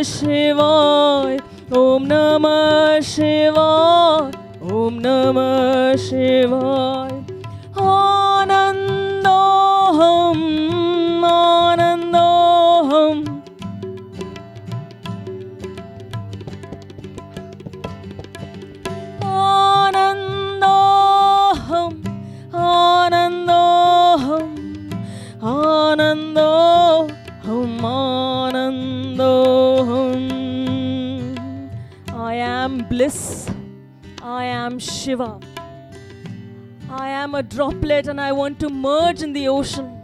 Shivaya, Om Namah Shivaya, Om Namah Shivaya. Anandoham, Anandoham, Anandoham, Anandoham, Anandoham, Anandoham. I am bliss, I am Shiva. I am a droplet and I want to merge in the ocean.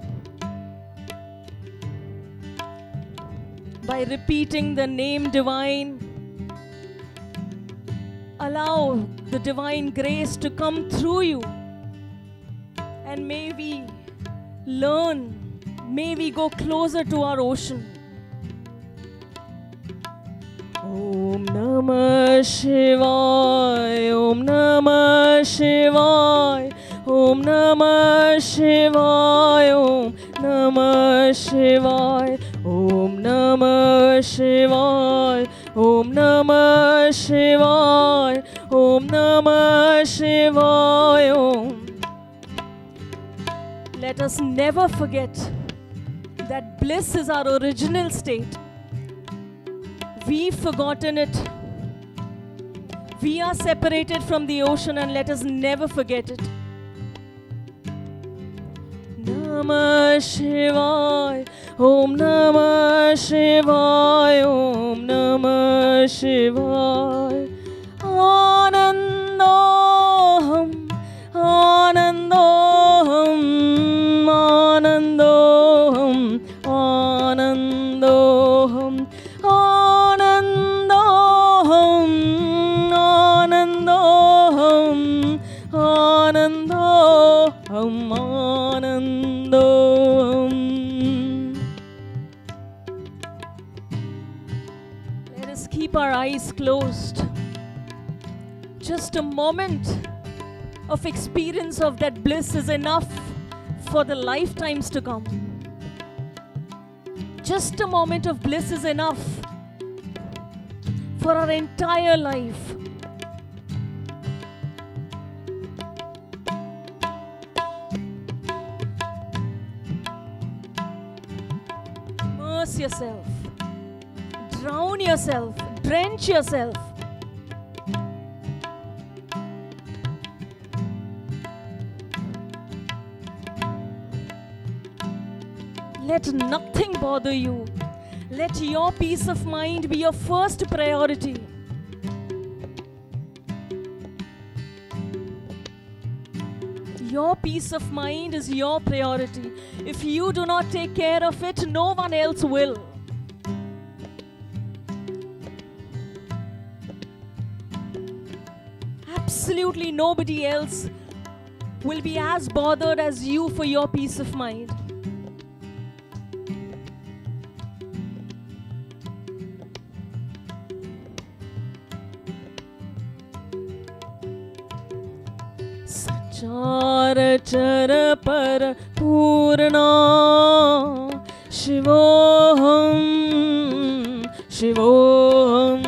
By repeating the name divine, allow the divine grace to come through you. And may we learn, may we go closer to our ocean. Om Namah Shivaya, Om Namah Shivaya, Om Namah Shivaya, Om Namah Shivaya, Om Namah Shivaya, Om Namah Shivaya, Om Namah Shivaya, Om. Let us never forget that bliss is our original state. We've forgotten it. We are separated from the ocean and let us never forget it. Namah Shivaya, Om Namah Shivaya, Om Namah Shivaya. Anandoham, Anandoham, Anandoham, Anandoham, Anandoham, Anandoham, Anandoham, Anandoham. Let us keep our eyes closed. Just a moment of experience of that bliss is enough for the lifetimes to come. Just a moment of bliss is enough for our entire life. Immerse yourself, drown yourself, drench yourself. Let nothing bother you. Let your peace of mind be your first priority. Your peace of mind is your priority. If you do not take care of it, no one else will. Absolutely nobody else will be as bothered as you for your peace of mind. Chara para purna Shivoham, Shivoham.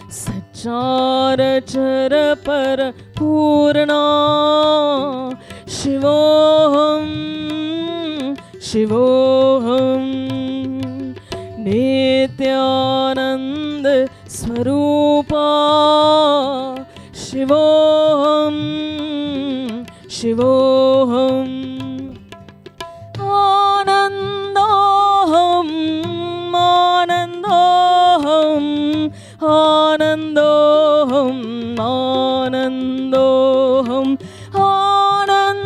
Sachara chara para purna Shivoham, Shivoham. Nityananda Swarupa Shivoham, Shivoham. Anandoham, Anandoham, Anandoham, Anandoham, Anandoham,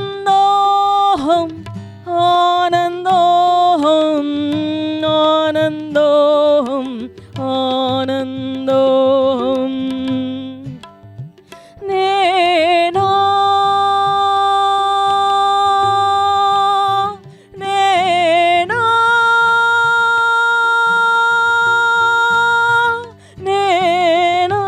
Anandoham, Anandoham, Anandoham. Nena, Nena, Nena.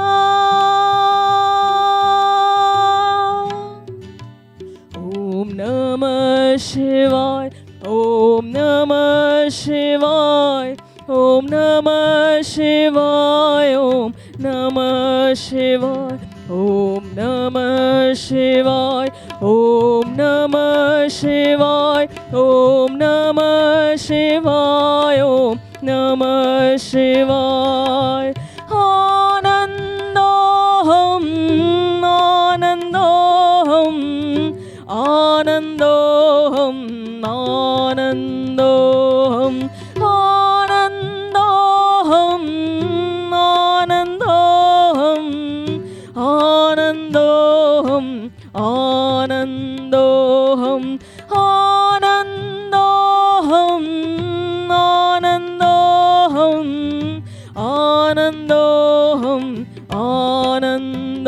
Om Namah Shivaya, Om Namah Shivaya, Om Namah Shivaya, Om Namah Shivaya, Om Namah Shivaya, Om Namah Shivaya, Om Namah Shivaya, Om Namah Shivaya. Anandoham, Anandoham, Anandoham, Anandoham, Anandoham, Anandoham, Anandoham, Anandoham, Anandoham, Anandoham, Anandoham, Anandoham.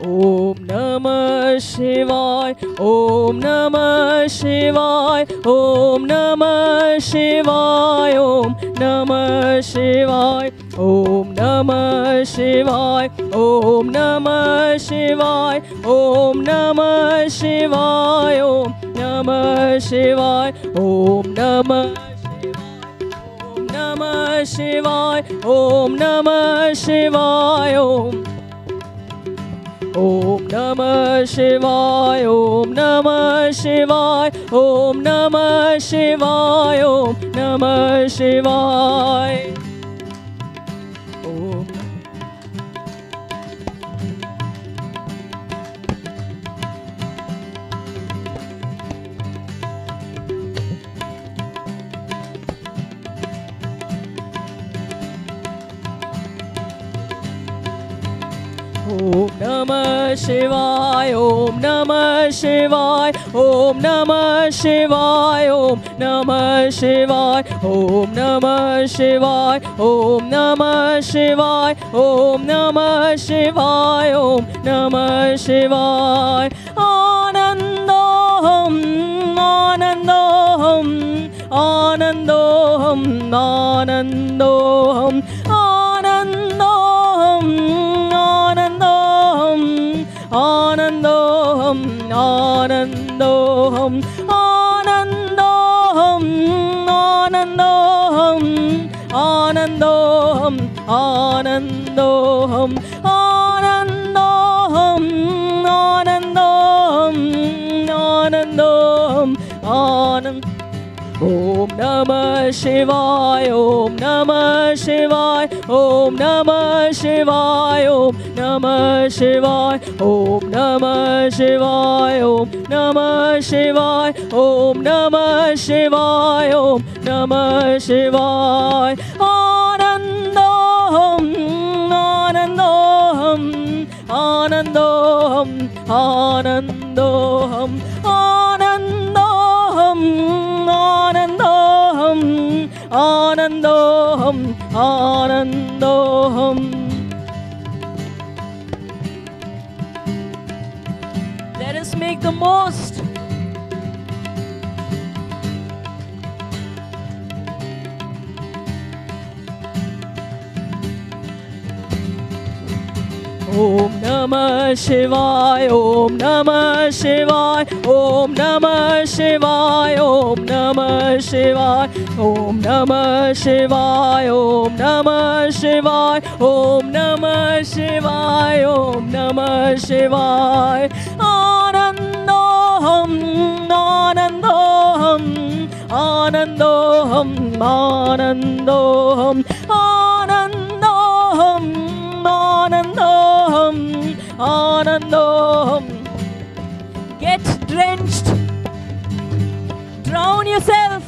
Om Namah Shivaya, Om Namah Shivaya, Om Namah Shivaya, Om Namah Shivaya, Om Namah Shivaya, Om Namah Shivaya, Om Namah Shivaya, Om Namah Shivaya, Om Namah Shivaya, Om Namah Shivaya, Om Namah Shivaya, Om Namah Shivaya, Om Namah Shivaya, Om Namah Shivaya. Om Namah Shivaya, Om Namah Shivaya, Om Namah Shivaya, Om Namah Shivaya, Om Namah Shivaya, Om Namah Shivaya, Om Namah Shivaya, Om Namah Shivaya. Anandoham, Anandoham, Anandoham, Anandoham, Anandoham, Anandoham, Anandoham, Anandoham, Anandoham, Anandoham, Anandoham, Anandoham, Anandoham, Anandoham, Anandoham. Om Namah Shivaya, Om Namah Shivaya, Om Namah Shivaya, Om Namah Shivaya, Om Namah Shivaya, Om Namah Shivaya, Om Namah Shivaya, Om Namah Shivaya. Anandoham, Anandoham, Anandoham, Anandoham, Anandoham, Anandoham, Anandoham, Anandoham. Let us make the most. Om Namah Shivaya, Om Namah Shivaya, Om Namah Shivaya, Om Namah Shivaya, Om Namah Shivaya, Om Namah Shivaya, Om Namah Shivaya, Om Namah Shivaya. Anandoham, Anandoham, Anandoham, Anandoham, Anandoham, Anandoham, Anandoham. Get drenched. Drown yourself.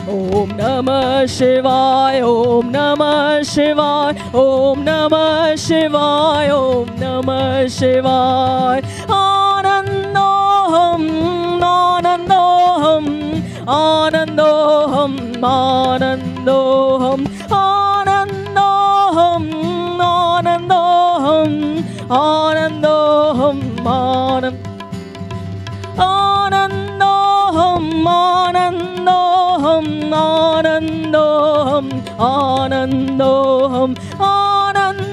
Om Namah Shivaya, Om Namah Shivaya, Om Namah Shivaya, Om Namah Shivaya. Anandoham, Anandoham, Anandoham, Anandoham, Anandoham, Anandoham, Anandoham, Anandoham, Anandoham, Anandoham, Anandoham, Anandoham, Anandoham,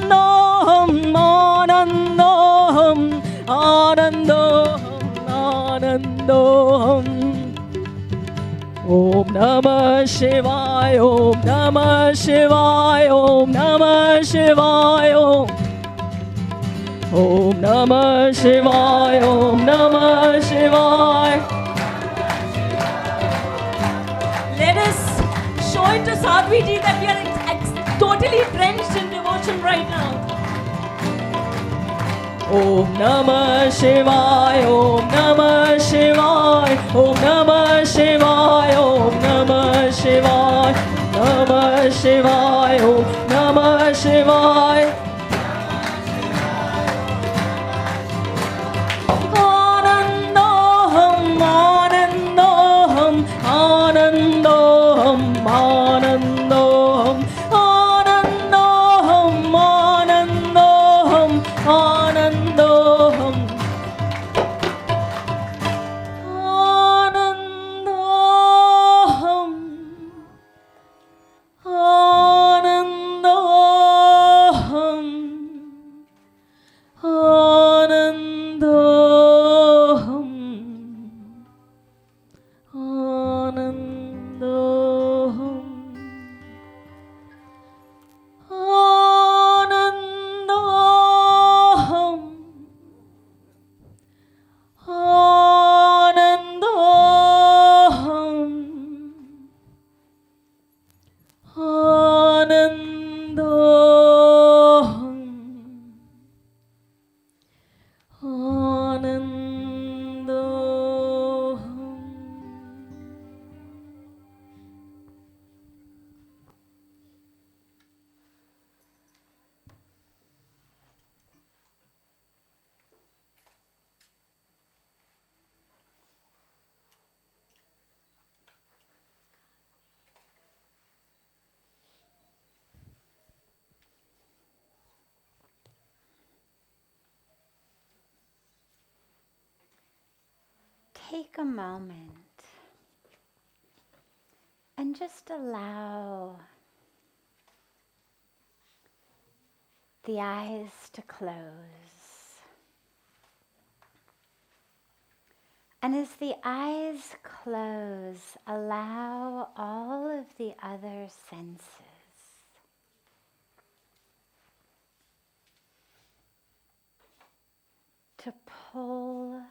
Anandoham, Anandoham, Om Namah Shivaya, Om Namah Shivaya, Om Namah Shivaya, Om Namah Shivaya, Om Namah Shivaya. Let us show it to Sadhvi ji that we are totally drenched in devotion right now. Om Namah Shivaya, Om Namah Shivaya, Om Namah Shivaya, Om Namah Shivaya, Namah Shivaya, Om Namah Shivaya. Anandoham, Anandoham, Anandoham, Anandoham, Anandoham, Anandoham, Anandoham, Anandoham, Anandoham, Anandoham, Anandoham, Anandoham, Anandoham, Anandoham, Anandoham. Take a moment and just allow the eyes to close. And as the eyes close, allow all of the other senses to pull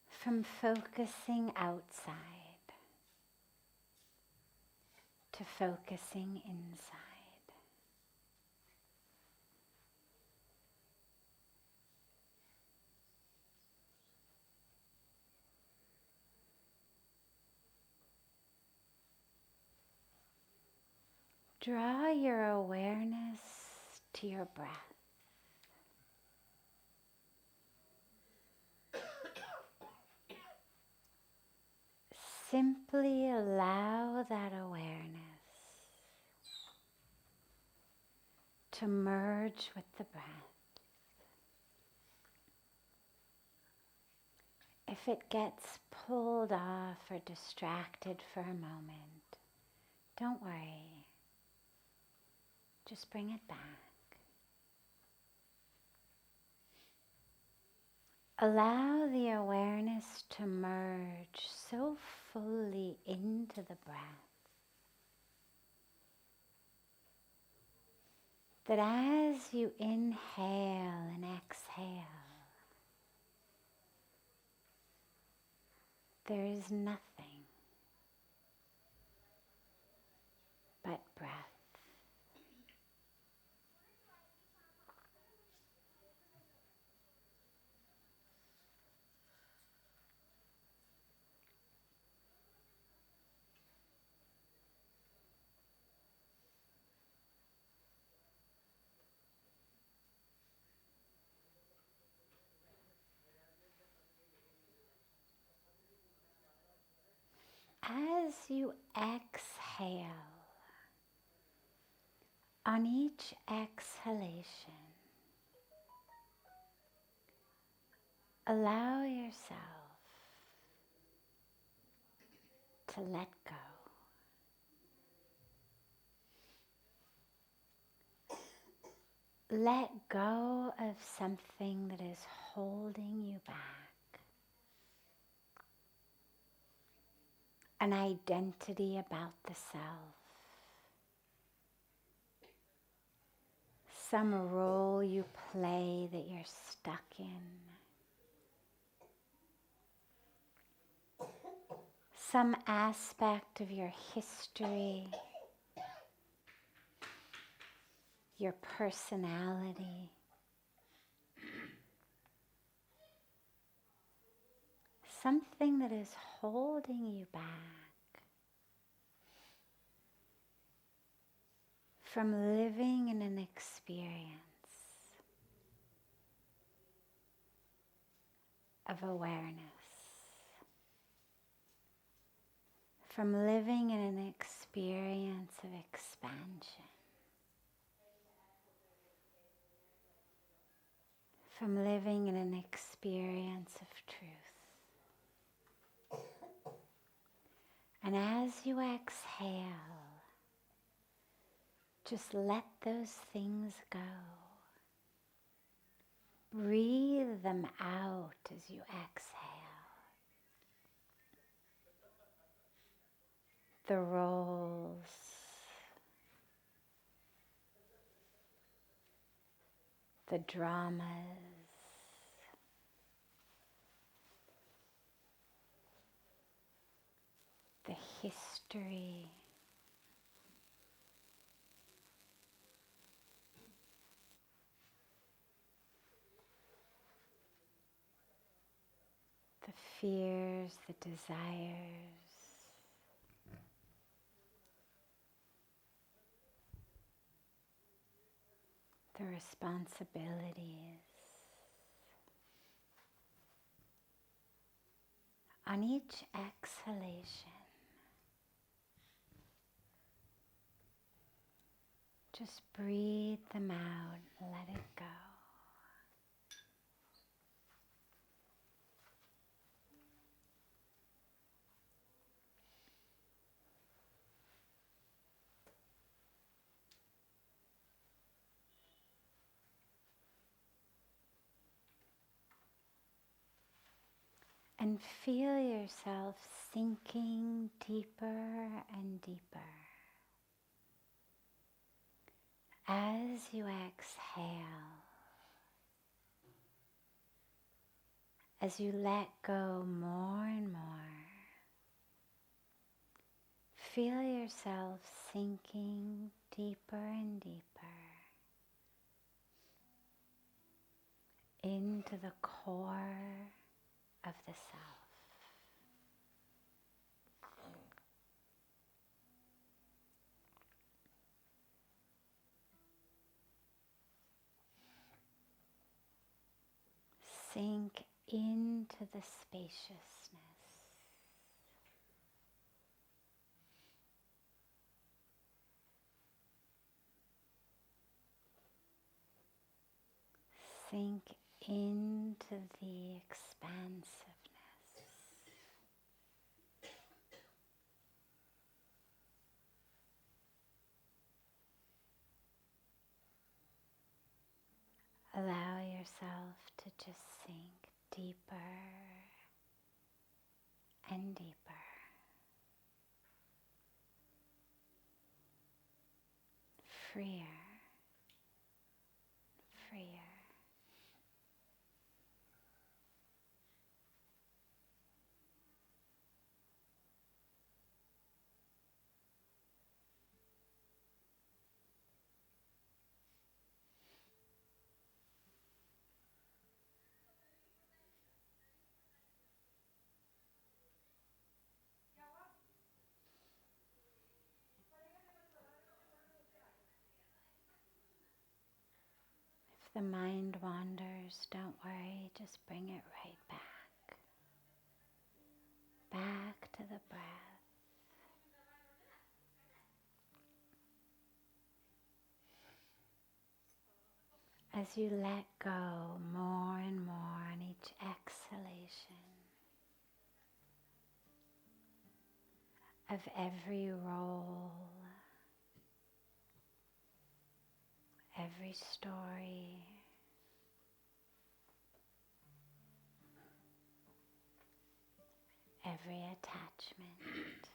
from focusing outside to focusing inside. Draw your awareness to your breath. Simply allow that awareness to merge with the breath. If it gets pulled off or distracted for a moment, don't worry. Just bring it back. Allow the awareness to merge so fully into the breath that as you inhale and exhale, there is nothing but breath. As you exhale, on each exhalation, allow yourself to let go. Let go of something that is holding you back. an identity about the self, some role you play that you're stuck in, some aspect of your history, your personality, something that is holding you back from living in an experience of awareness, from living in an experience of expansion, from living in an experience of truth. And as you exhale, just let those things go. Breathe them out as you exhale. The roles, the dramas, the history, the fears, the desires, the responsibilities. On each exhalation, just breathe them out and let it go. And feel yourself sinking deeper and deeper. As you exhale, as you let go more and more, feel yourself sinking deeper and deeper into the core of the self. Sink into the spaciousness. Sink into the expansiveness. Allow yourself to just sink deeper and deeper. Freer, freer. If the mind wanders, don't worry, just bring it right back. Back to the breath. As you let go more and more on each exhalation of every role, every story, every attachment.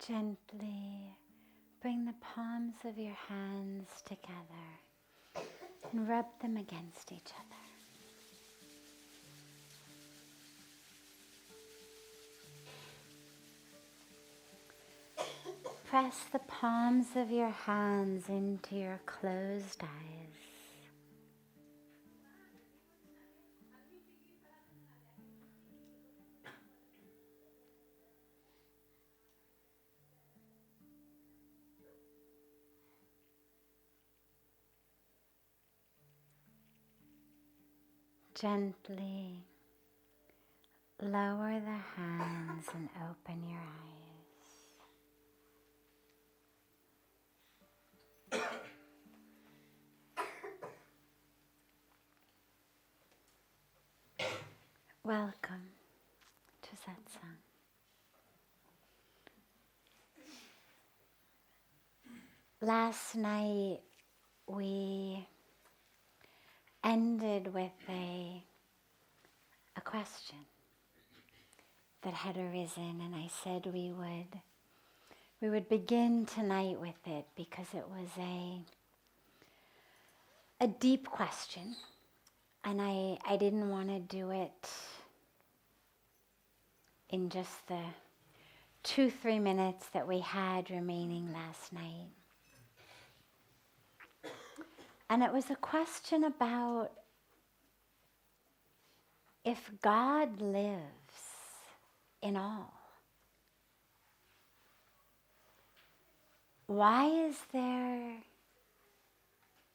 Gently bring the palms of your hands together and rub them against each other. Press the palms of your hands into your closed eyes. Gently lower the hands and open your eyes. Welcome to Satsang. Last night we ended with a question that had arisen, and I said we would begin tonight with it because it was a deep question, and I didn't want to do it in just the 2-3 minutes that we had remaining last night. And it was a question about if God lives in all, why is there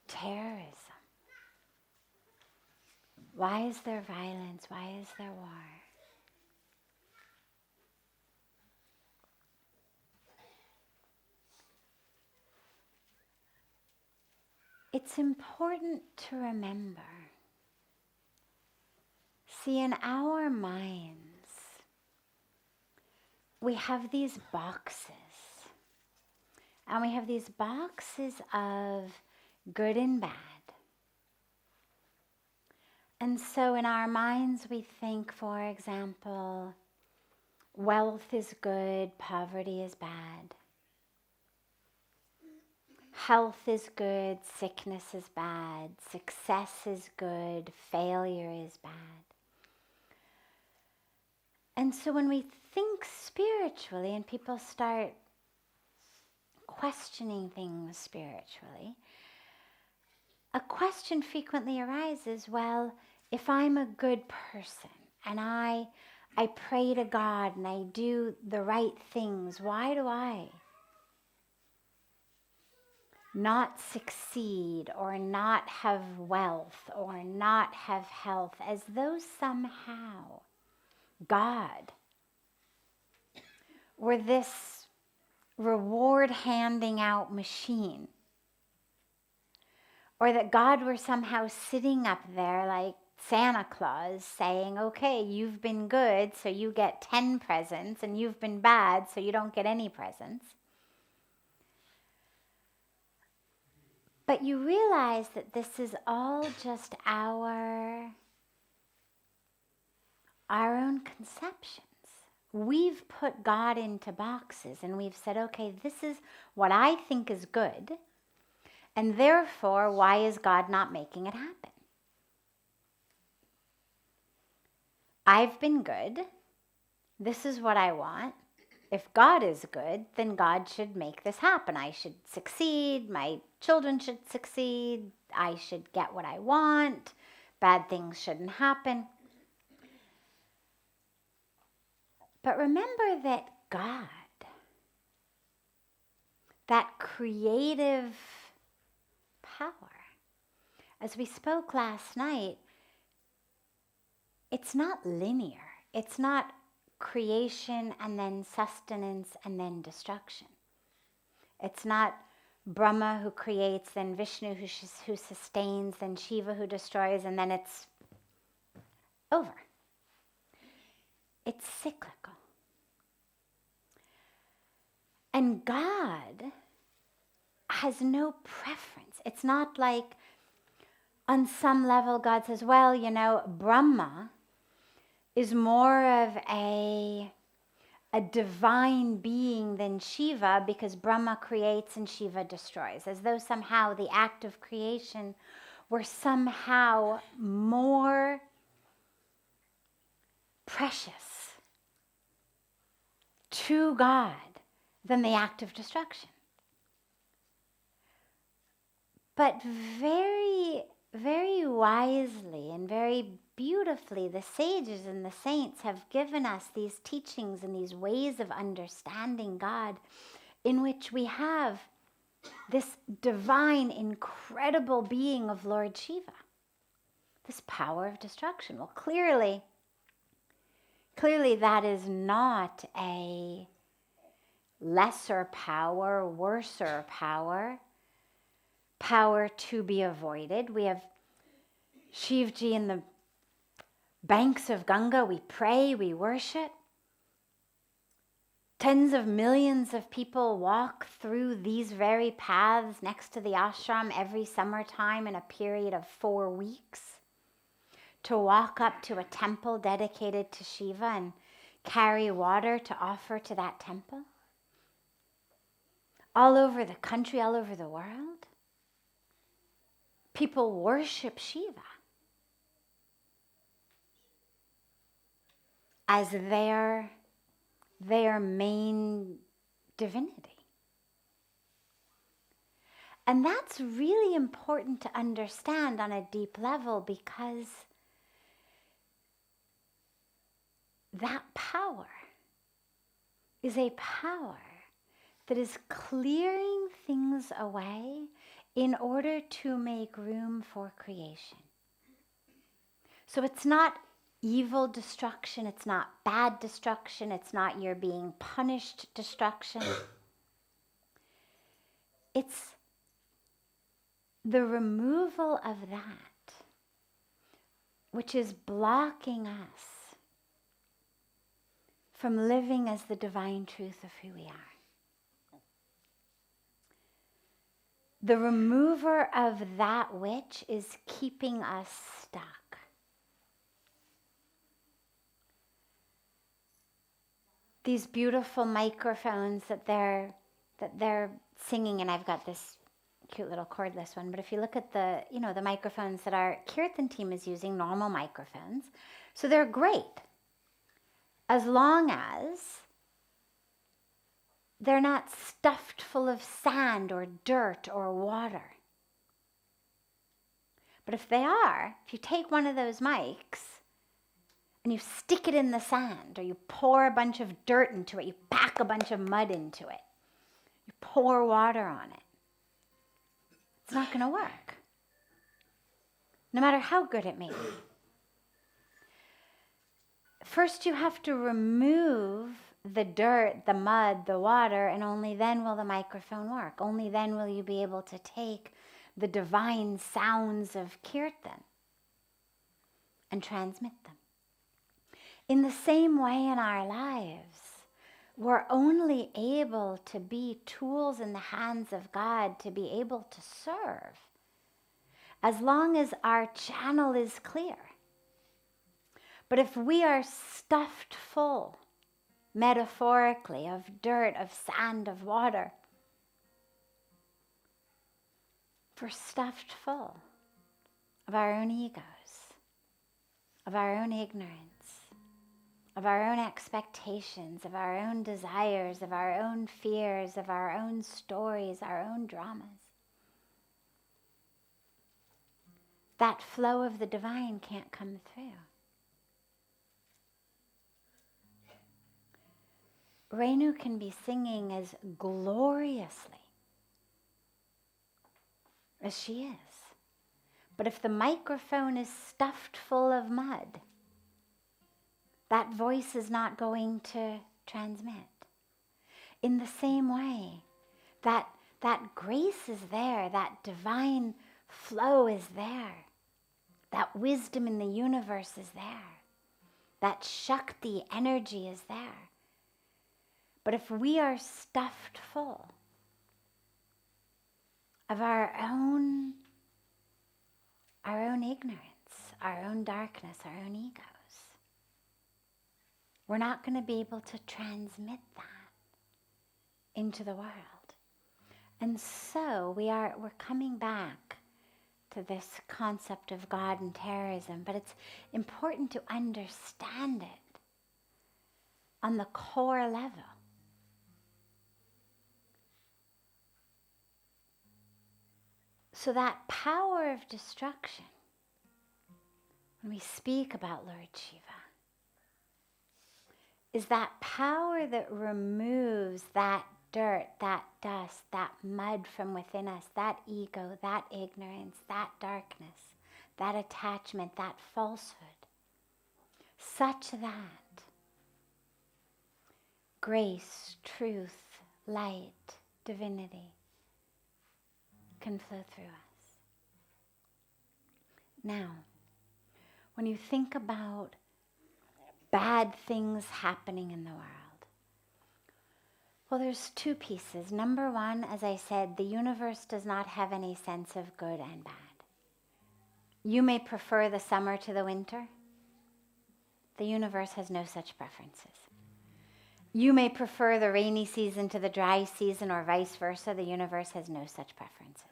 terrorism? Why is there violence? Why is there war? It's important to remember. See, in our minds, we have these boxes. And we have these boxes of good and bad. And so in our minds we think, for example, wealth is good, poverty is bad. Health is good, sickness is bad. Success is good, failure is bad. And so when we think spiritually and people start questioning things spiritually, a question frequently arises, well, if I'm a good person and I pray to God and I do the right things, why do I not succeed or not have wealth or not have health, as though somehow God were this reward handing out machine, or that God were somehow sitting up there like Santa Claus saying, okay, you've been good, so you get 10 presents, and you've been bad, so you don't get any presents. But you realize that this is all just our own conceptions. We've put God into boxes and we've said, okay, this is what I think is good, and therefore, why is God not making it happen? I've been good. This is what I want. If God is good, then God should make this happen. I should succeed. My children should succeed. I should get what I want. Bad things shouldn't happen. But remember that God, that creative power, as we spoke last night, it's not linear. It's not creation and then sustenance and then destruction. It's not Brahma who creates, then Vishnu who sustains, then Shiva who destroys, and then it's over. It's cyclical. And God has no preference. It's not like on some level God says, well, Brahma is more of a a divine being than Shiva, because Brahma creates and Shiva destroys, as though somehow the act of creation were somehow more precious to God than the act of destruction. But very, very wisely and very beautifully, the sages and the saints have given us these teachings and these ways of understanding God, in which we have this divine, incredible being of Lord Shiva, this power of destruction. Well, clearly that is not a lesser power, worser power to be avoided. We have Shivji in the banks of Ganga. We pray, we worship. Tens of millions of people walk through these very paths next to the ashram every summertime in a period of 4 weeks to walk up to a temple dedicated to Shiva and carry water to offer to that temple. All over the country, all over the world, people worship Shiva as their main divinity. And that's really important to understand on a deep level, because that power is a power that is clearing things away in order to make room for creation. So it's not evil destruction, it's not bad destruction, it's not you're being punished destruction. It's the removal of that which is blocking us from living as the divine truth of who we are. The remover of that which is keeping us stuck. These beautiful microphones that they're singing, and I've got this cute little cordless one, but if you look at the microphones that our Kirtan team is using, normal microphones, so they're great as long as they're not stuffed full of sand or dirt or water. But if they are, if you take one of those mics and you stick it in the sand, or you pour a bunch of dirt into it, you pack a bunch of mud into it, you pour water on it, it's not going to work, no matter how good it may be. First, you have to remove the dirt, the mud, the water, and only then will the microphone work. Only then will you be able to take the divine sounds of Kirtan and transmit them. In the same way in our lives, we're only able to be tools in the hands of God, to be able to serve, as long as our channel is clear. But if we are stuffed full, metaphorically, of dirt, of sand, of water, if we're stuffed full of our own egos, of our own ignorance, of our own expectations, of our own desires, of our own fears, of our own stories, our own dramas, that flow of the divine can't come through. Renu can be singing as gloriously as she is. But if the microphone is stuffed full of mud, that voice is not going to transmit. In the same way, that grace is there, that divine flow is there, that wisdom in the universe is there, that Shakti energy is there. But if we are stuffed full of our own ignorance, our own darkness, our own egos, we're not going to be able to transmit that into the world. And so we're coming back to this concept of God and terrorism, but it's important to understand it on the core level. So that power of destruction, when we speak about Lord Shiva, is that power that removes that dirt, that dust, that mud from within us, that ego, that ignorance, that darkness, that attachment, that falsehood, such that grace, truth, light, divinity can flow through us. Now, when you think about bad things happening in the world, well, there's two pieces. Number one, as I said, the universe does not have any sense of good and bad. You may prefer the summer to the winter. The universe has no such preferences. You may prefer the rainy season to the dry season, or vice versa. The universe has no such preferences.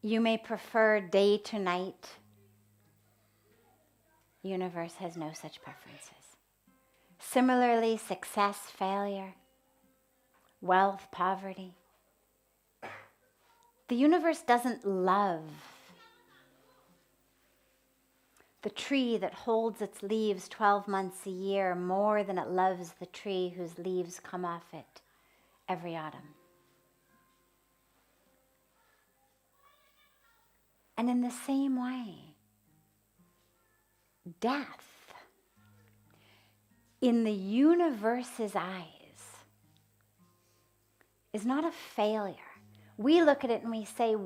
You may prefer day to night. The universe has no such preferences. Similarly, success, failure, wealth, poverty. The universe doesn't love the tree that holds its leaves 12 months a year more than it loves the tree whose leaves come off it every autumn. And in the same way, death, in the universe's eyes, is not a failure. We look at it and we say,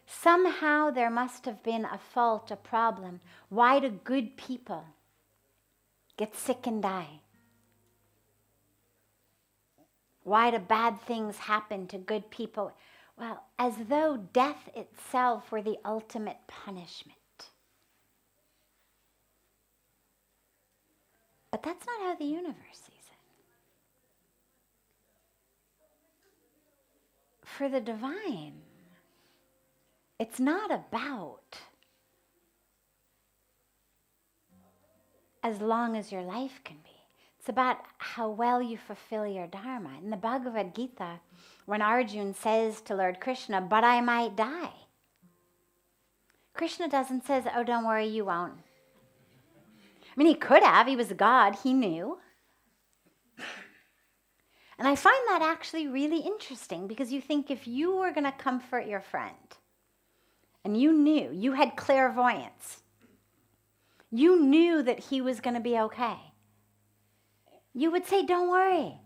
somehow there must have been a fault, a problem. Why do good people get sick and die? Why do bad things happen to good people? Well, as though death itself were the ultimate punishment. But that's not how the universe sees it. For the divine, it's not about as long as your life can be. It's about how well you fulfill your dharma. In the Bhagavad Gita, when Arjuna says to Lord Krishna, "But I might die," Krishna doesn't say, "Oh, don't worry, you won't." I mean, he could have. He was God. He knew. And I find that actually really interesting, because you think if you were going to comfort your friend and you knew, you had clairvoyance, you knew that he was going to be okay, you would say, "Don't worry.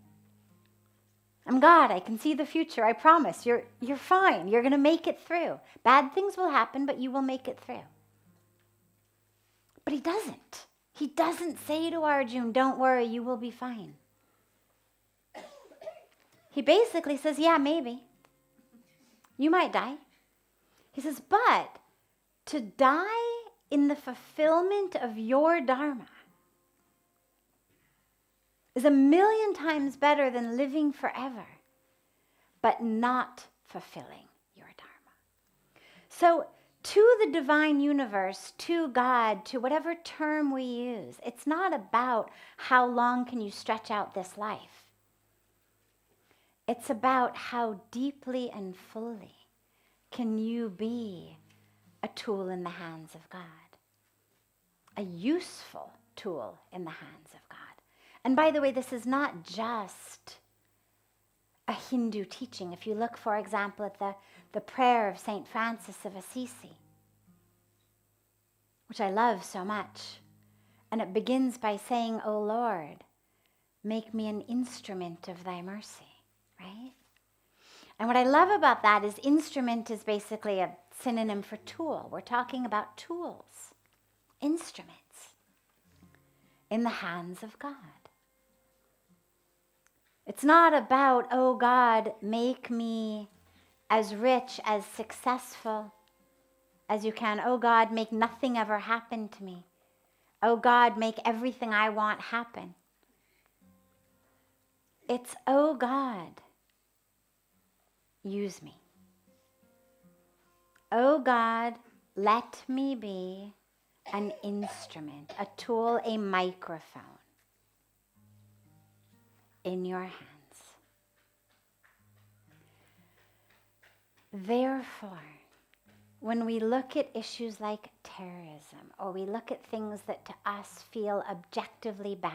I'm God. I can see the future. I promise. You're fine. You're going to make it through. Bad things will happen, but you will make it through." But he doesn't. He doesn't say to Arjuna, "Don't worry, you will be fine." He basically says, "Yeah, maybe. You might die." He says, "But to die in the fulfillment of your dharma is 1,000,000 times better than living forever, but not fulfilling your dharma." So, to the divine universe, to God, to whatever term we use, it's not about how long can you stretch out this life. It's about how deeply and fully can you be a tool in the hands of God, a useful tool in the hands of God. And by the way, this is not just a Hindu teaching. If you look, for example, at the prayer of St. Francis of Assisi, which I love so much, and it begins by saying, "O Lord, make me an instrument of thy mercy," right? And what I love about that is instrument is basically a synonym for tool. We're talking about tools, instruments in the hands of God. It's not about, "Oh God, make me as rich, as successful as you can. Oh God, make nothing ever happen to me. Oh God, make everything I want happen. It's, oh God, use me. Oh God, let me be an instrument, a tool, a microphone in your hands. Therefore, when we look at issues like terrorism, or we look at things that to us feel objectively bad,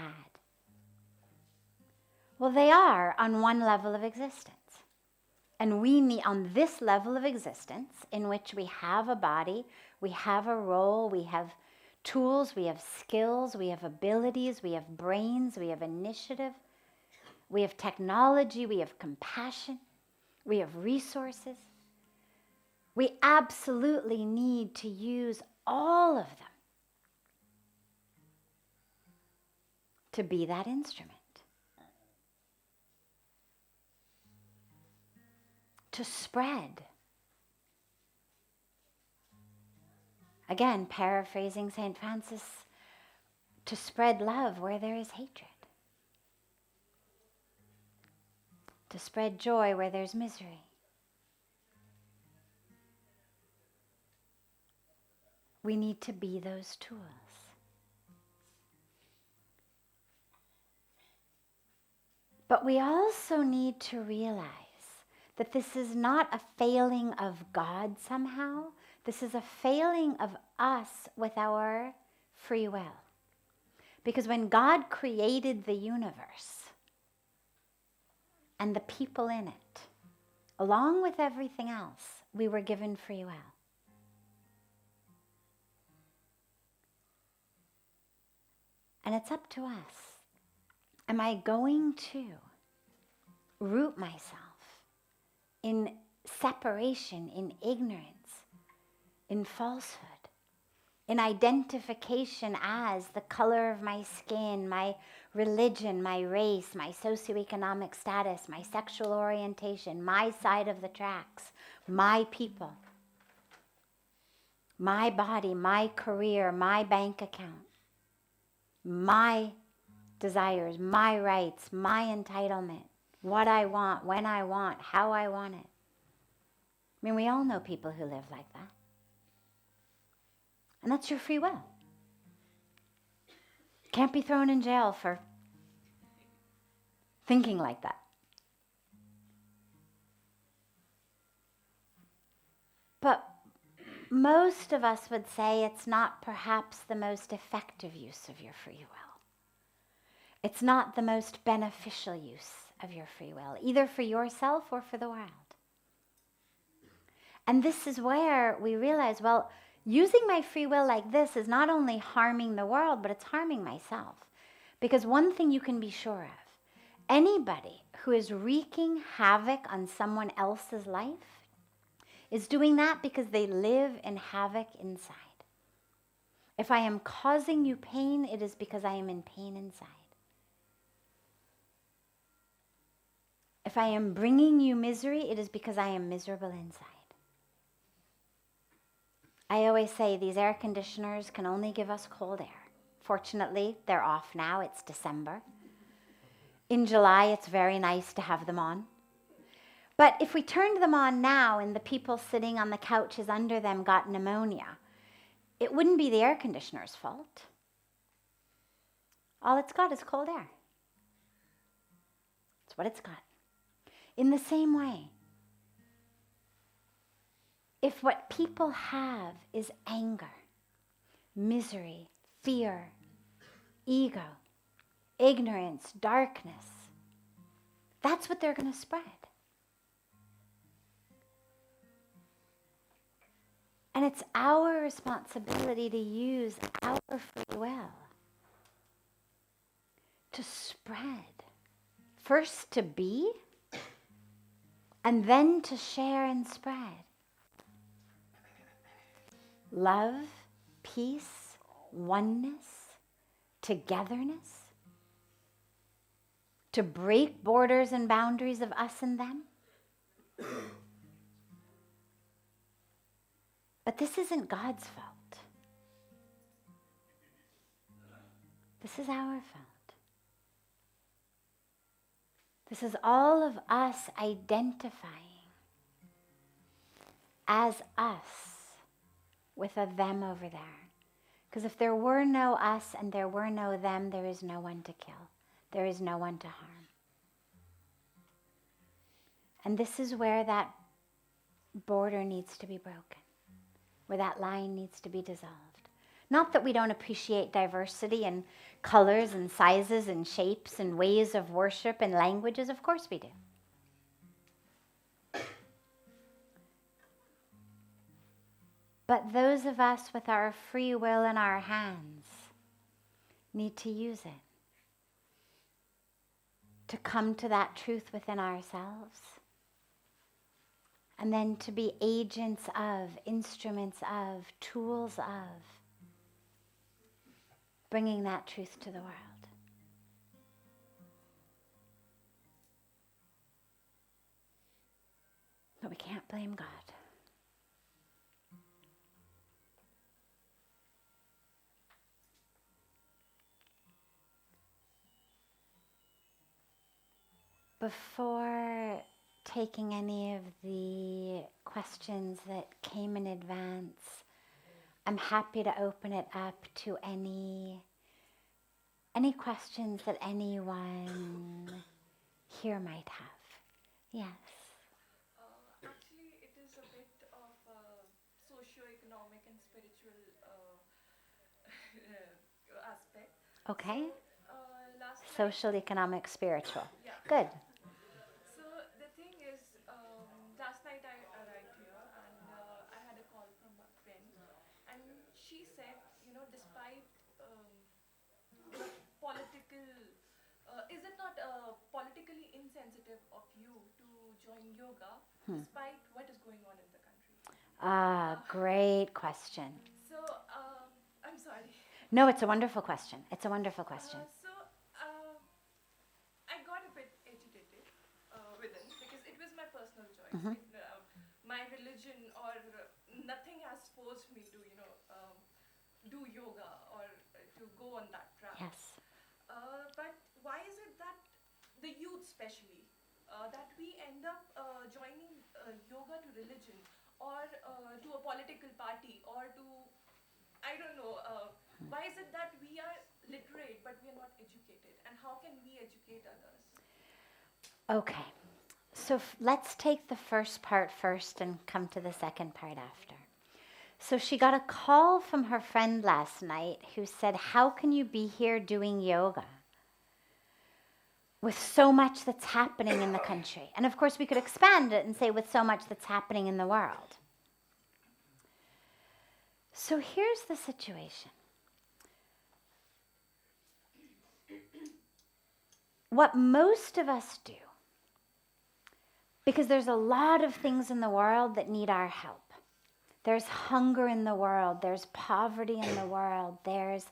well, they are on one level of existence. And we need, on this level of existence, in which we have a body, we have a role, we have tools, we have skills, we have abilities, we have brains, we have initiative, we have technology, we have compassion, we have resources. We absolutely need to use all of them to be that instrument. To spread. Again, paraphrasing St. Francis, to spread love where there is hatred. To spread joy where there's misery. We need to be those tools. But we also need to realize that this is not a failing of God somehow. This is a failing of us with our free will. Because when God created the universe and the people in it, along with everything else, we were given free will. And it's up to us. Am I going to root myself in separation, in ignorance, in falsehood, in identification as the color of my skin, my religion, my race, my socioeconomic status, my sexual orientation, my side of the tracks, my people, my body, my career, my bank account, my desires, my rights, my entitlement, what I want, when I want, how I want it. I mean, we all know people who live like that. And that's your free will. Can't be thrown in jail for thinking like that. But most of us would say it's not perhaps the most effective use of your free will. It's not the most beneficial use of your free will, either for yourself or for the world. And this is where we realize, well, using my free will like this is not only harming the world, but it's harming myself. Because one thing you can be sure of, anybody who is wreaking havoc on someone else's life is doing that because they live in havoc inside. If I am causing you pain, it is because I am in pain inside. If I am bringing you misery, it is because I am miserable inside. I always say these air conditioners can only give us cold air. Fortunately, they're off now. It's December. In July, it's very nice to have them on. But if we turned them on now and the people sitting on the couches under them got pneumonia, it wouldn't be the air conditioner's fault. All it's got is cold air. That's what it's got. In the same way, if what people have is anger, misery, fear, ego, ignorance, darkness, that's what they're going to spread. And it's our responsibility to use our free will to spread. First to be, and then to share and spread. Love, peace, oneness, togetherness. To break borders and boundaries of us and them. But this isn't God's fault. This is our fault. This is all of us identifying as us with a them over there. Because if there were no us and there were no them, there is no one to kill. There is no one to harm. And this is where that border needs to be broken, where that line needs to be dissolved. Not that we don't appreciate diversity and colors and sizes and shapes and ways of worship and languages. Of course we do. But those of us with our free will in our hands need to use it to come to that truth within ourselves, and then to be agents of, instruments of, tools of bringing that truth to the world. But we can't blame God. Before taking any of the questions that came in advance, I'm happy to open it up to any questions that anyone here might have. Yes. Actually, it is a bit of socio-economic and spiritual aspect. Okay. Last night, Social, economic, spiritual. yeah. Good. So the thing is, last night I arrived here and I had a call from a friend, and she said, despite the political, is it not politically insensitive of you to join yoga despite what is going on in the country? Great question. So, I'm sorry. No, it's a wonderful question. It's a wonderful question. I got a bit agitated with it because it was my personal choice. Mhm. My religion or nothing has forced me to, do yoga or to go on that track. Yes. But why is it that the youth, especially, that we end up joining yoga to religion or to a political party or to, I don't know, why is it that we are literate but we are not educated? And how can we educate others? Okay. So let's take the first part first and come to the second part after. So she got a call from her friend last night who said, how can you be here doing yoga with so much that's happening in the country? And of course we could expand it and say with so much that's happening in the world. So here's the situation. What most of us do, because there's a lot of things in the world that need our help. There's hunger in the world, there's poverty in the world, there's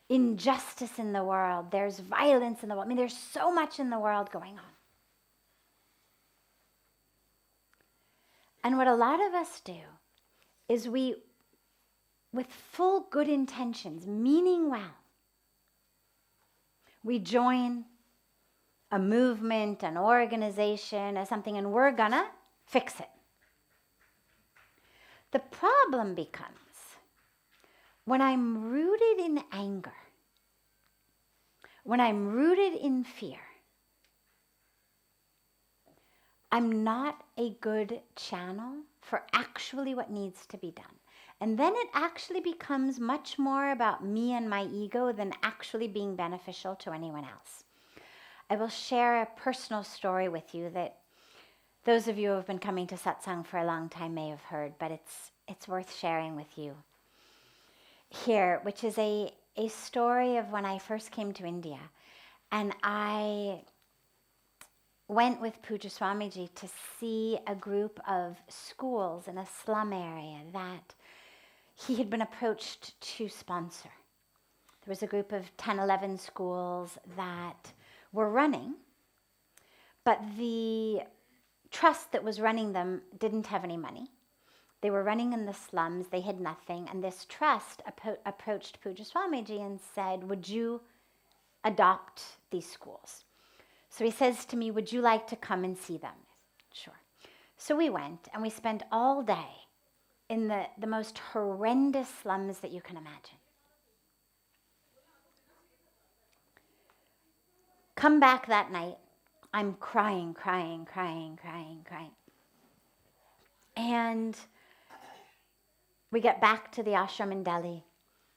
injustice in the world, there's violence in the world. I mean, there's so much in the world going on. And what a lot of us do is we, with full good intentions, meaning well, we join a movement, an organization, or something, and we're gonna fix it. The problem becomes when I'm rooted in anger, when I'm rooted in fear, I'm not a good channel for actually what needs to be done. And then it actually becomes much more about me and my ego than actually being beneficial to anyone else. I will share a personal story with you that those of you who have been coming to Satsang for a long time may have heard, but it's worth sharing with you here, which is a story of when I first came to India. And I went with Pujya Swamiji to see a group of schools in a slum area that he had been approached to sponsor. There was a group of 10, 11 schools that were running, but the trust that was running them didn't have any money. They were running in the slums, they had nothing, and this trust approached Pujya Swamiji and said, would you adopt these schools. So he says to me, would you like to come and see them? Sure. So we went and we spent all day in the most horrendous slums that you can imagine. Come back that night, I'm crying. And we get back to the ashram in Delhi,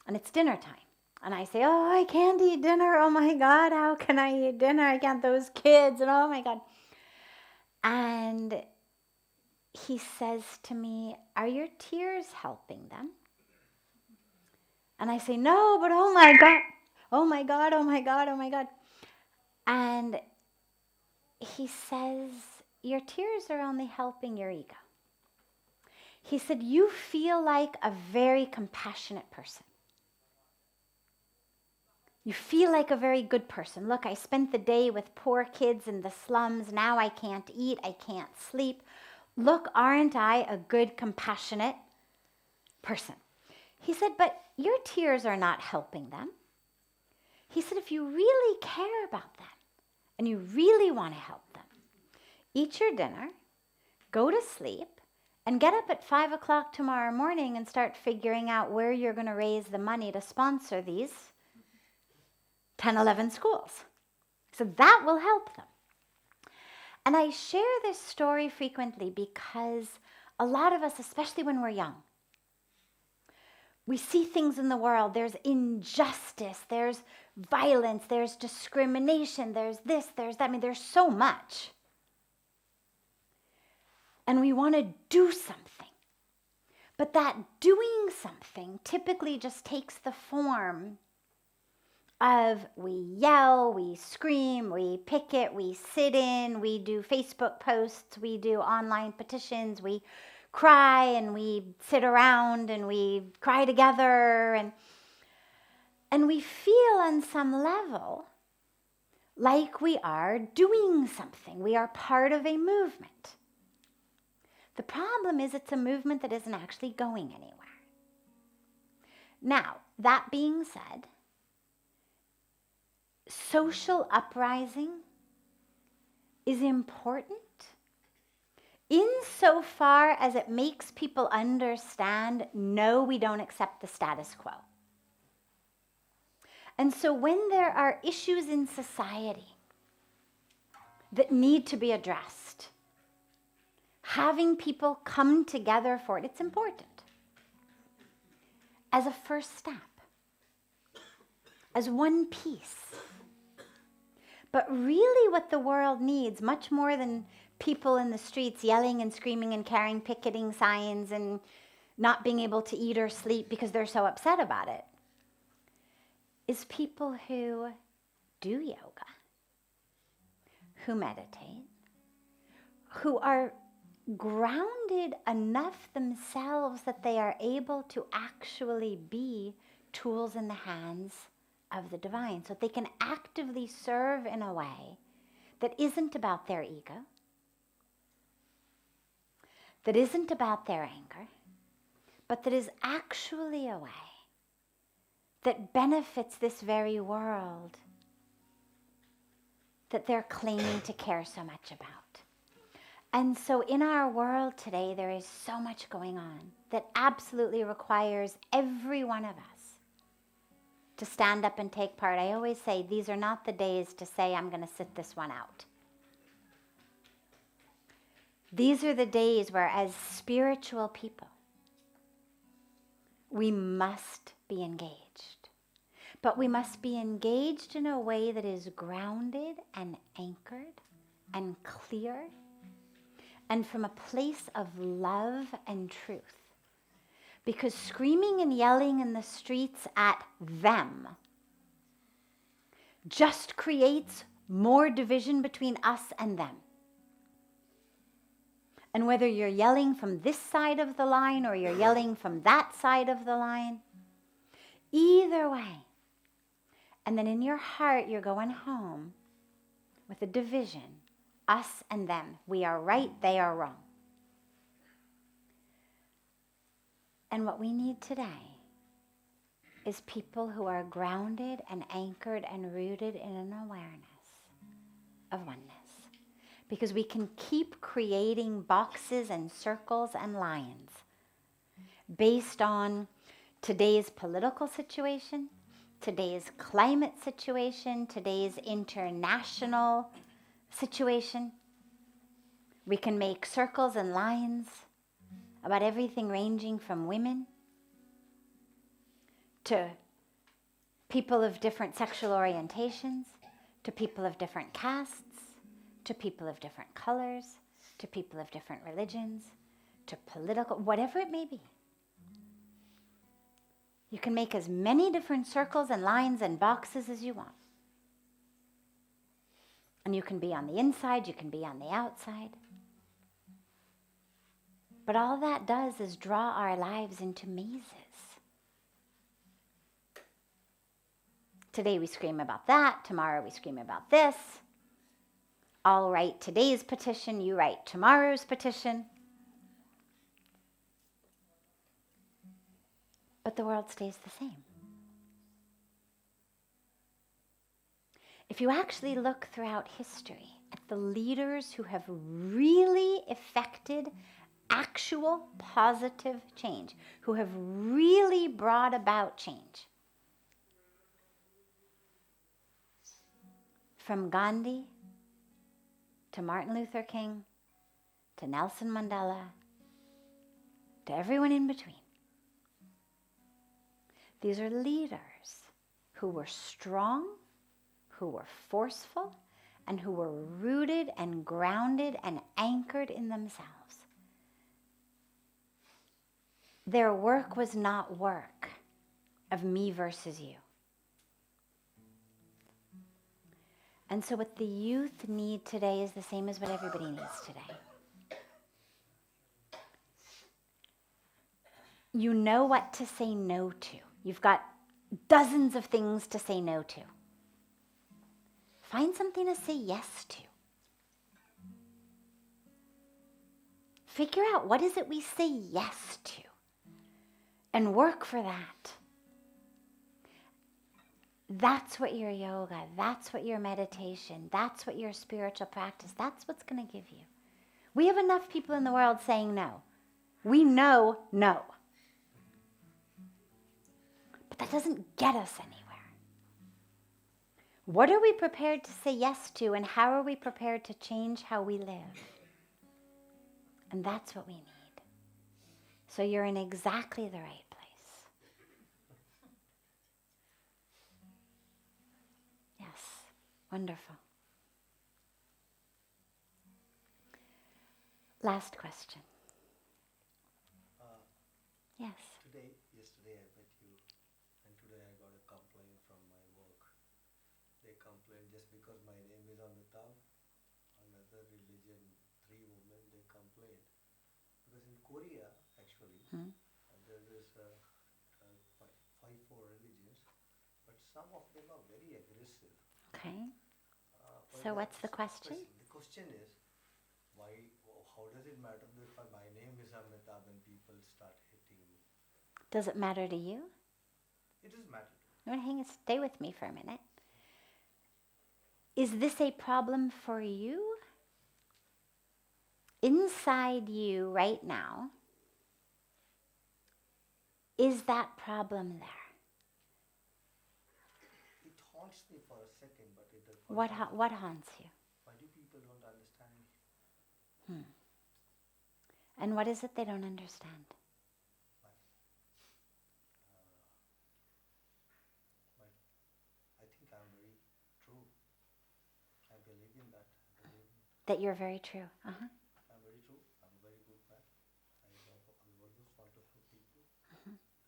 and it's dinner time. And I say, oh, I can't eat dinner. Oh my God, how can I eat dinner? I can't, those kids, and oh my God. And he says to me, are your tears helping them? And I say, no, but oh my God, oh my God, oh my God, oh my God. And he says, your tears are only helping your ego. He said, you feel like a very compassionate person. You feel like a very good person. Look, I spent the day with poor kids in the slums. Now I can't eat. I can't sleep. Look, aren't I a good, compassionate person? He said, but your tears are not helping them. He said, if you really care about them and you really want to help them, eat your dinner, go to sleep, and get up at 5 o'clock tomorrow morning and start figuring out where you're going to raise the money to sponsor these 10, 11 schools. So that will help them. And I share this story frequently because a lot of us, especially when we're young, we see things in the world. There's injustice, there's violence, there's discrimination, there's this, there's that. I mean, there's so much. And we want to do something. But that doing something typically just takes the form of we yell, we scream, we picket, we sit in, we do Facebook posts, we do online petitions, we cry and we sit around and we cry together, and we feel on some level like we are doing something. We are part of a movement. The problem is it's a movement that isn't actually going anywhere. Now, that being said, social uprising is important insofar as it makes people understand, no, we don't accept the status quo. And so when there are issues in society that need to be addressed, having people come together for it, it's important as a first step, as one piece. But really what the world needs, much more than people in the streets yelling and screaming and carrying picketing signs and not being able to eat or sleep because they're so upset about it, is people who do yoga, who meditate, who are grounded enough themselves that they are able to actually be tools in the hands of the divine, so they can actively serve in a way that isn't about their ego, that isn't about their anger, but that is actually a way that benefits this very world that they're claiming to care so much about. And so in our world today, there is so much going on that absolutely requires every one of us to stand up and take part. I always say, these are not the days to say, I'm going to sit this one out. These are the days where, as spiritual people, we must be engaged. But we must be engaged in a way that is grounded and anchored and clear, and from a place of love and truth. Because screaming and yelling in the streets at them just creates more division between us and them. And whether you're yelling from this side of the line or you're yelling from that side of the line, either way. And then in your heart, you're going home with a division, us and them. We are right, they are wrong. And what we need today is people who are grounded and anchored and rooted in an awareness of oneness. Because we can keep creating boxes and circles and lines based on today's political situation, today's climate situation, today's international situation. We can make circles and lines about everything ranging from women to people of different sexual orientations, to people of different castes, to people of different colors, to people of different religions, to political, whatever it may be. You can make as many different circles and lines and boxes as you want. And you can be on the inside, you can be on the outside. But all that does is draw our lives into mazes. Today we scream about that, tomorrow we scream about this. I'll write today's petition, you write tomorrow's petition. But the world stays the same. If you actually look throughout history at the leaders who have really effected actual positive change, who have really brought about change, from Gandhi to Martin Luther King to Nelson Mandela to everyone in between, these are leaders who were strong, who were forceful, and who were rooted and grounded and anchored in themselves. Their work was not work of me versus you. And so what the youth need today is the same as what everybody needs today. You know what to say no to. You've got dozens of things to say no to. Find something to say yes to. Figure out what is it we say yes to and work for that. That's what your yoga, that's what your meditation, that's what your spiritual practice, that's what's going to give you. We have enough people in the world saying no. We know no. But that doesn't get us anywhere. What are we prepared to say yes to, and how are we prepared to change how we live? And that's what we need. So you're in exactly the right place. Yes, wonderful. Last question. Yes. Yesterday I met you, and today I got a complaint from my work. They complained just because my name is Amitabh, another religion, 3 women, they complained. Because in Korea, actually, there is 5 religions, but some of them are very aggressive. Okay. So what's the question? The question is, how does it matter if my name is Amitabh and people start hating me? Does it matter to you? It does matter. Stay with me for a minute. Is this a problem for you? Inside you right now, is that problem there? It haunts me for a second, but it does. What haunts you? Why do people don't understand me? And what is it they don't understand? I think I'm very true. I believe in that. That you're very true. I'm very true. I'm a very good man. I always want to help people.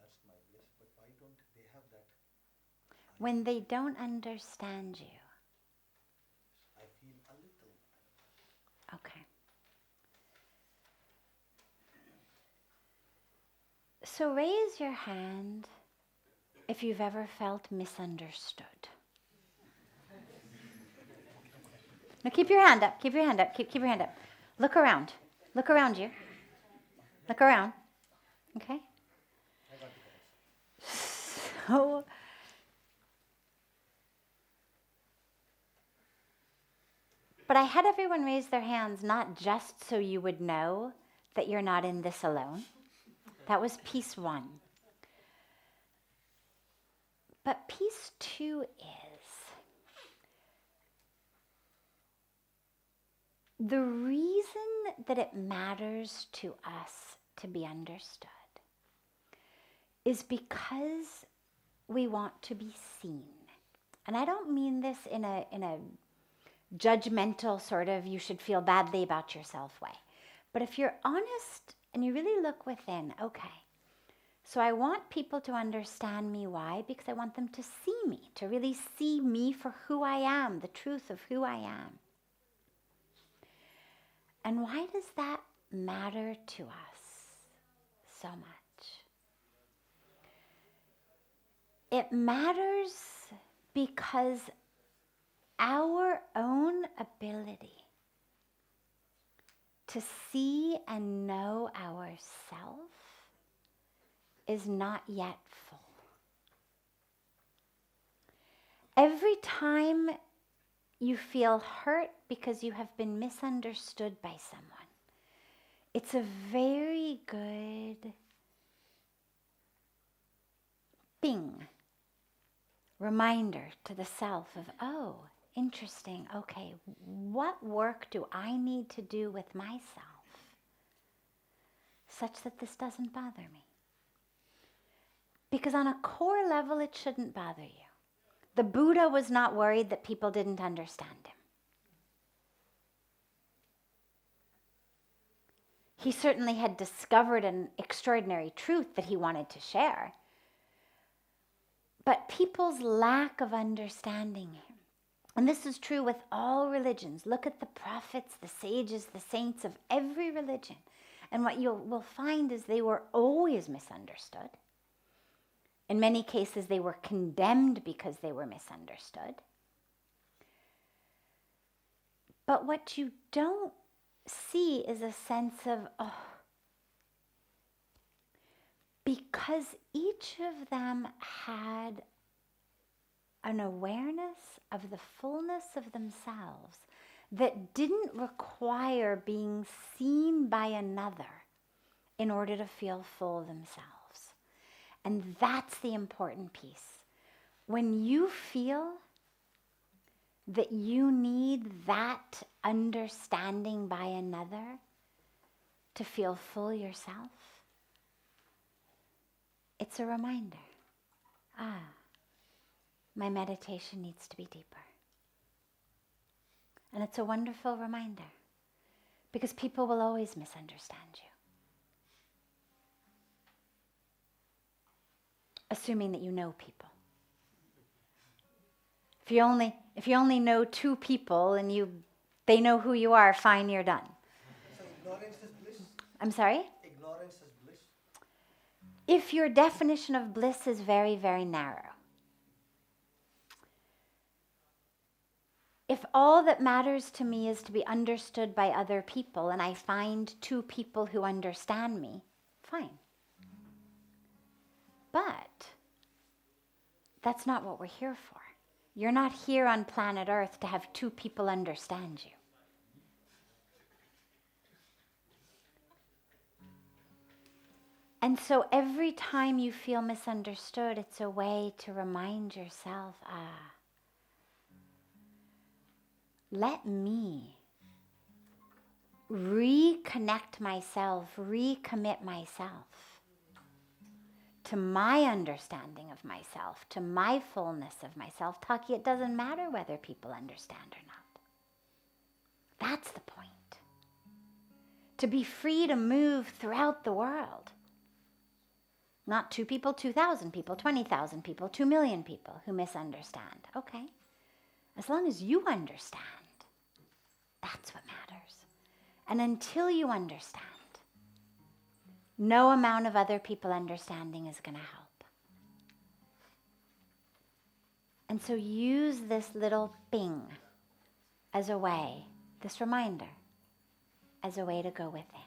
That's my bliss. But why don't they have that? When they don't understand you. I feel a little. Okay. So raise your hand if you've ever felt misunderstood. Now keep your hand up, keep your hand up, keep your hand up. Look around you. Look around, okay? know? But I had everyone raise their hands, not just so you would know that you're not in this alone. That was piece one. But piece two is the reason that it matters to us to be understood is because we want to be seen. And I don't mean this in a judgmental sort of you should feel badly about yourself way. But if you're honest and you really look within, okay, so I want people to understand me. Why? Because I want them to see me, to really see me for who I am, the truth of who I am. And why does that matter to us so much? It matters because our own ability to see and know ourselves is not yet full. Every time you feel hurt because you have been misunderstood by someone, it's a very good reminder to the self of, oh, interesting, okay, what work do I need to do with myself such that this doesn't bother me? Because on a core level, it shouldn't bother you. The Buddha was not worried that people didn't understand him. He certainly had discovered an extraordinary truth that he wanted to share. But people's lack of understanding him, and this is true with all religions. Look at the prophets, the sages, the saints of every religion. And what you will find is they were always misunderstood. In many cases, they were condemned because they were misunderstood. But what you don't see is a sense of, oh, because each of them had an awareness of the fullness of themselves that didn't require being seen by another in order to feel full themselves. And that's the important piece. When you feel that you need that understanding by another to feel full yourself, it's a reminder. My meditation needs to be deeper. And it's a wonderful reminder because people will always misunderstand you. Assuming that you know people. If you only know two people and they know who you are, fine, you're done. So ignorance is bliss? I'm sorry? Ignorance is bliss? If your definition of bliss is very, very narrow. If all that matters to me is to be understood by other people and I find two people who understand me, fine. But that's not what we're here for. You're not here on planet Earth to have two people understand you. And so every time you feel misunderstood, it's a way to remind yourself, let me reconnect myself, recommit myself to my understanding of myself, to my fullness of myself. Taki, it doesn't matter whether people understand or not. That's the point. To be free to move throughout the world. Not 2 people, 2,000 people, 20,000 people, 2 million people who misunderstand. Okay. As long as you understand, that's what matters. And until you understand, no amount of other people understanding is going to help. And so use this little ping as a way, this reminder, as a way to go within.